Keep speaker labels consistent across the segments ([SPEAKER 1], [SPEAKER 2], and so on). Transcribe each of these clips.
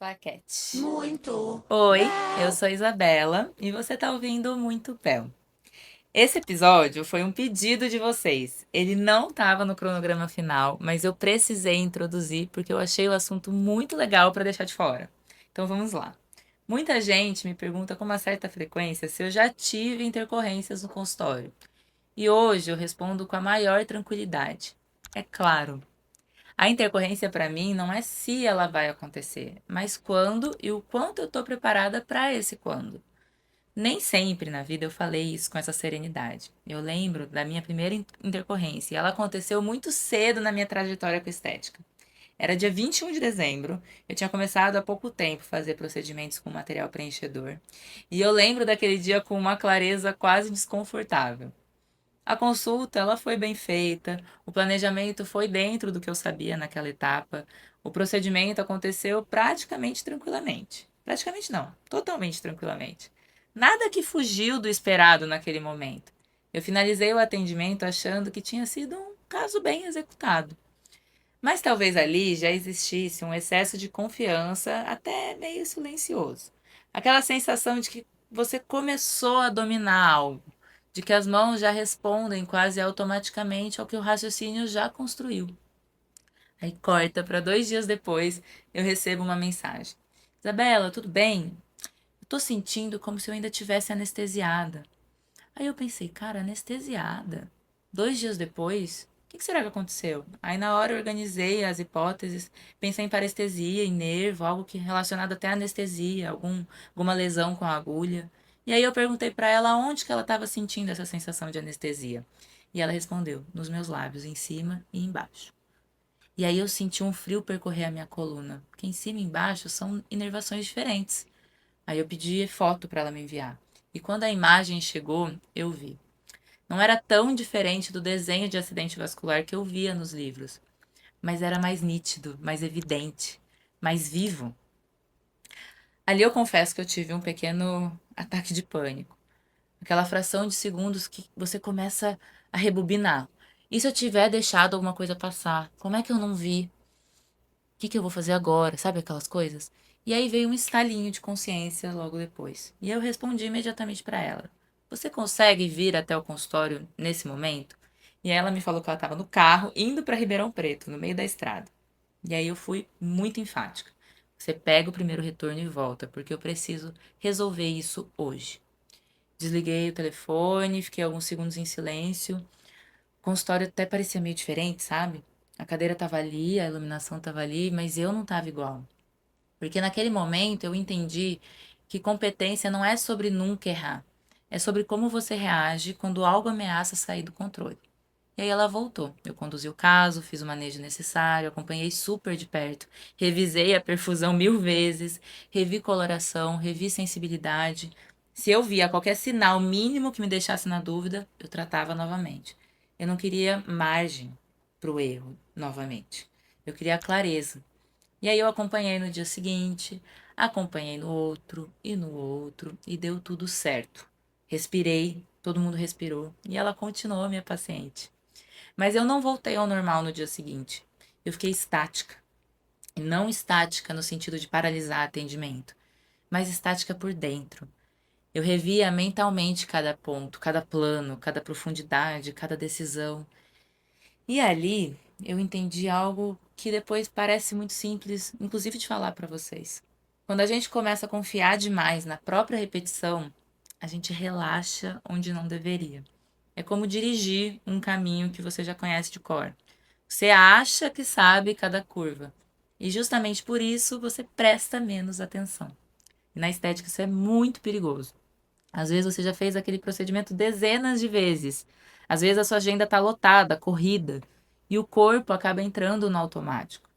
[SPEAKER 1] claquete.
[SPEAKER 2] Muito.
[SPEAKER 1] Oi, eu sou Isabela e você tá ouvindo Muito Pel. Esse episódio foi um pedido de vocês. Ele não estava no cronograma final, mas eu precisei introduzir porque eu achei o assunto muito legal para deixar de fora. Então vamos lá. Muita gente me pergunta com uma certa frequência se eu já tive intercorrências no consultório. E hoje eu respondo com a maior tranquilidade. É claro. A intercorrência para mim não é se ela vai acontecer, mas quando e o quanto eu estou preparada para esse quando. Nem sempre na vida eu falei isso com essa serenidade. Eu lembro da minha primeira intercorrência e ela aconteceu muito cedo na minha trajetória com estética. Era dia 21 de dezembro, eu tinha começado há pouco tempo a fazer procedimentos com material preenchedor. E eu lembro daquele dia com uma clareza quase desconfortável. A consulta, ela foi bem feita, o planejamento foi dentro do que eu sabia naquela etapa, o procedimento aconteceu praticamente tranquilamente. Praticamente não, totalmente tranquilamente. Nada que fugiu do esperado naquele momento. Eu finalizei o atendimento achando que tinha sido um caso bem executado. Mas talvez ali já existisse um excesso de confiança, até meio silencioso. Aquela sensação de que você começou a dominar algo, de que as mãos já respondem quase automaticamente ao que o raciocínio já construiu. Aí corta para 2 dias depois, eu recebo uma mensagem. Isabela, tudo bem? Eu tô sentindo como se eu ainda tivesse anestesiada. Aí eu pensei, cara, anestesiada. 2 dias depois, o que será que aconteceu? Aí na hora eu organizei as hipóteses, pensei em parestesia, em nervo, algo que relacionado até à anestesia, alguma lesão com a agulha. E aí eu perguntei para ela onde que ela estava sentindo essa sensação de anestesia. E ela respondeu, nos meus lábios, em cima e embaixo. E aí eu senti um frio percorrer a minha coluna, porque em cima e embaixo são inervações diferentes. Aí eu pedi foto para ela me enviar. E quando a imagem chegou, eu vi. Não era tão diferente do desenho de acidente vascular que eu via nos livros, mas era mais nítido, mais evidente, mais vivo. Ali eu confesso que eu tive um pequeno ataque de pânico. Aquela fração de segundos que você começa a rebobinar. E se eu tiver deixado alguma coisa passar? Como é que eu não vi? O que eu vou fazer agora? Sabe aquelas coisas? E aí veio um estalinho de consciência logo depois. E eu respondi imediatamente para ela: Você consegue vir até o consultório nesse momento? E aí ela me falou que ela estava no carro indo para Ribeirão Preto, no meio da estrada. E aí eu fui muito enfática. Você pega o primeiro retorno e volta, porque eu preciso resolver isso hoje. Desliguei o telefone, fiquei alguns segundos em silêncio. O consultório até parecia meio diferente, sabe? A cadeira estava ali, a iluminação estava ali, mas eu não estava igual. Porque naquele momento eu entendi que competência não é sobre nunca errar. É sobre como você reage quando algo ameaça sair do controle. E aí ela voltou. Eu conduzi o caso, fiz o manejo necessário, acompanhei super de perto, revisei a perfusão 1000 vezes, revi coloração, revi sensibilidade. Se eu via qualquer sinal mínimo que me deixasse na dúvida, eu tratava novamente. Eu não queria margem para o erro novamente. Eu queria clareza. E aí eu acompanhei no dia seguinte, acompanhei no outro e no outro e deu tudo certo. Respirei, todo mundo respirou e ela continuou minha paciente. Mas eu não voltei ao normal no dia seguinte. Eu fiquei estática. E não estática no sentido de paralisar atendimento, mas estática por dentro. Eu revia mentalmente cada ponto, cada plano, cada profundidade, cada decisão. E ali eu entendi algo que depois parece muito simples, inclusive de falar para vocês. Quando a gente começa a confiar demais na própria repetição, a gente relaxa onde não deveria. É como dirigir um caminho que você já conhece de cor. Você acha que sabe cada curva. E justamente por isso você presta menos atenção. E na estética isso é muito perigoso. Às vezes você já fez aquele procedimento dezenas de vezes. Às vezes a sua agenda está lotada, corrida, e o corpo acaba entrando no automático.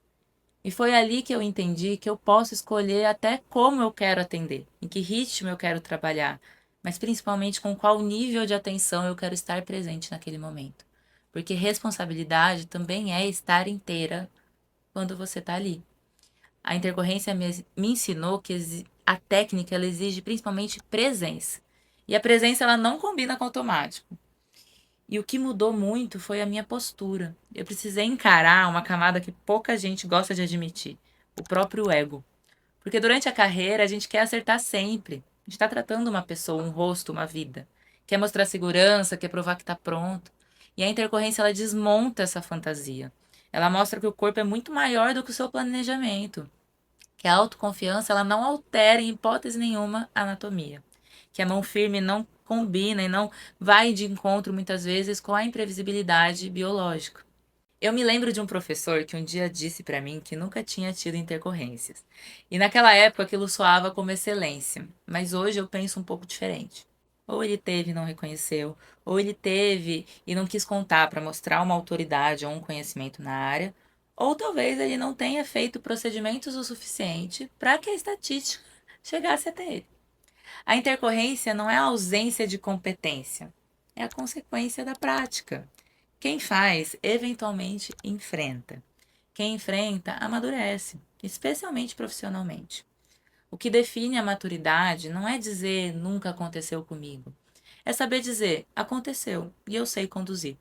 [SPEAKER 1] E foi ali que eu entendi que eu posso escolher até como eu quero atender, em que ritmo eu quero trabalhar, mas principalmente com qual nível de atenção eu quero estar presente naquele momento. Porque responsabilidade também é estar inteira quando você está ali. A intercorrência me ensinou que a técnica ela exige principalmente presença. E a presença ela não combina com o automático. E o que mudou muito foi a minha postura. Eu precisei encarar uma camada que pouca gente gosta de admitir, o próprio ego. Porque durante a carreira a gente quer acertar sempre. A gente está tratando uma pessoa, um rosto, uma vida. Quer mostrar segurança, quer provar que está pronto. E a intercorrência ela desmonta essa fantasia. Ela mostra que o corpo é muito maior do que o seu planejamento. Que a autoconfiança ela não altera em hipótese nenhuma a anatomia. Que a mão firme não combina e não vai de encontro muitas vezes com a imprevisibilidade biológica. Eu me lembro de um professor que um dia disse para mim que nunca tinha tido intercorrências. E naquela época aquilo soava como excelência, mas hoje eu penso um pouco diferente. Ou ele teve e não reconheceu, ou ele teve e não quis contar para mostrar uma autoridade ou um conhecimento na área, ou talvez ele não tenha feito procedimentos o suficiente para que a estatística chegasse até ele. A intercorrência não é a ausência de competência, é a consequência da prática. Quem faz, eventualmente enfrenta. Quem enfrenta, amadurece, especialmente profissionalmente. O que define a maturidade não é dizer nunca aconteceu comigo. É saber dizer aconteceu e eu sei conduzir.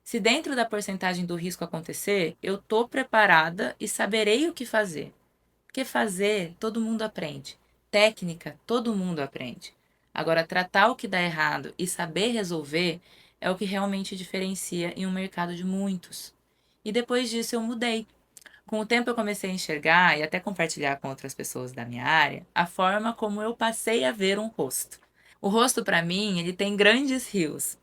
[SPEAKER 1] Se dentro da porcentagem do risco acontecer, eu estou preparada e saberei o que fazer. Porque fazer, todo mundo aprende. Técnica, todo mundo aprende. Agora, tratar o que dá errado e saber resolver é o que realmente diferencia em um mercado de muitos. E depois disso eu mudei. Com o tempo eu comecei a enxergar e até compartilhar com outras pessoas da minha área a forma como eu passei a ver um rosto. O rosto, para mim, ele tem grandes rios.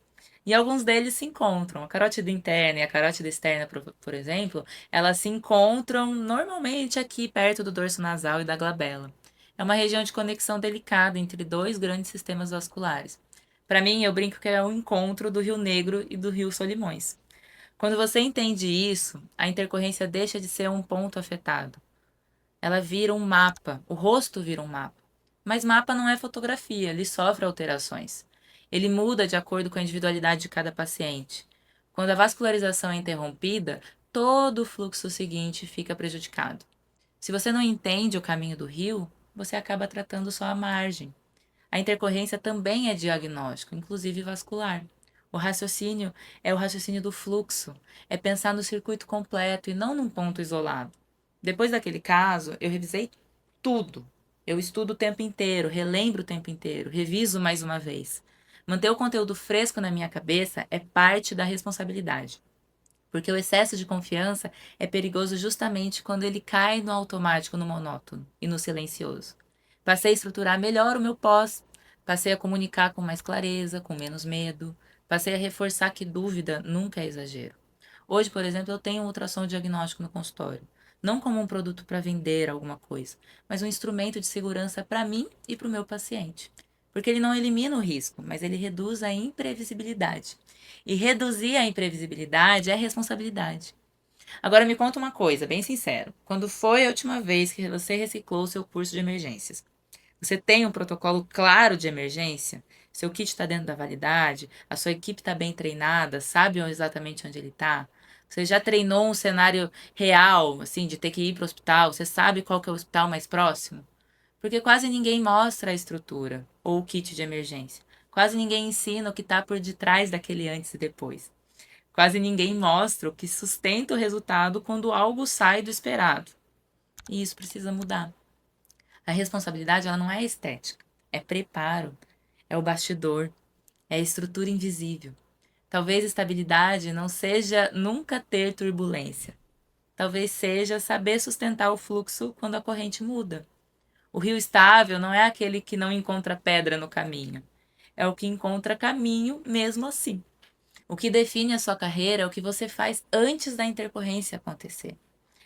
[SPEAKER 1] E alguns deles se encontram. A carótida interna e a carótida externa, por exemplo, elas se encontram normalmente aqui perto do dorso nasal e da glabela. É uma região de conexão delicada entre dois grandes sistemas vasculares. Para mim, eu brinco que é o encontro do Rio Negro e do Rio Solimões. Quando você entende isso, a intercorrência deixa de ser um ponto afetado. Ela vira um mapa, o rosto vira um mapa. Mas mapa não é fotografia, ele sofre alterações. Ele muda de acordo com a individualidade de cada paciente. Quando a vascularização é interrompida, todo o fluxo seguinte fica prejudicado. Se você não entende o caminho do rio, você acaba tratando só a margem. A intercorrência também é diagnóstico, inclusive vascular. O raciocínio é o raciocínio do fluxo, é pensar no circuito completo e não num ponto isolado. Depois daquele caso, eu revisei tudo. Eu estudo o tempo inteiro, relembro o tempo inteiro, reviso mais uma vez. Manter o conteúdo fresco na minha cabeça é parte da responsabilidade. Porque o excesso de confiança é perigoso justamente quando ele cai no automático, no monótono e no silencioso. Passei a estruturar melhor o meu pós, passei a comunicar com mais clareza, com menos medo, passei a reforçar que dúvida nunca é exagero. Hoje, por exemplo, eu tenho um ultrassom diagnóstico no consultório, não como um produto para vender alguma coisa, mas um instrumento de segurança para mim e para o meu paciente. Porque ele não elimina o risco, mas ele reduz a imprevisibilidade. E reduzir a imprevisibilidade é responsabilidade. Agora me conta uma coisa, bem sincero. Quando foi a última vez que você reciclou o seu curso de emergências? Você tem um protocolo claro de emergência? Seu kit está dentro da validade? A sua equipe está bem treinada? Sabe exatamente onde ele está? Você já treinou um cenário real, assim, de ter que ir para o hospital? Você sabe qual que é o hospital mais próximo? Porque quase ninguém mostra a estrutura ou o kit de emergência. Quase ninguém ensina o que está por detrás daquele antes e depois. Quase ninguém mostra o que sustenta o resultado quando algo sai do esperado. E isso precisa mudar. A responsabilidade ela não é estética, é preparo, é o bastidor, é a estrutura invisível. Talvez estabilidade não seja nunca ter turbulência. Talvez seja saber sustentar o fluxo quando a corrente muda. O rio estável não é aquele que não encontra pedra no caminho. É o que encontra caminho mesmo assim. O que define a sua carreira é o que você faz antes da intercorrência acontecer.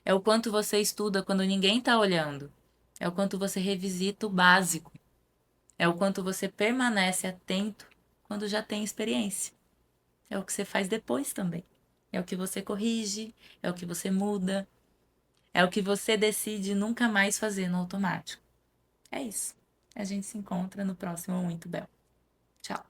[SPEAKER 1] É o quanto você estuda quando ninguém está olhando. É o quanto você revisita o básico. É o quanto você permanece atento quando já tem experiência. É o que você faz depois também. É o que você corrige, é o que você muda, é o que você decide nunca mais fazer no automático. É isso. A gente se encontra no próximo Muito Bel. Tchau.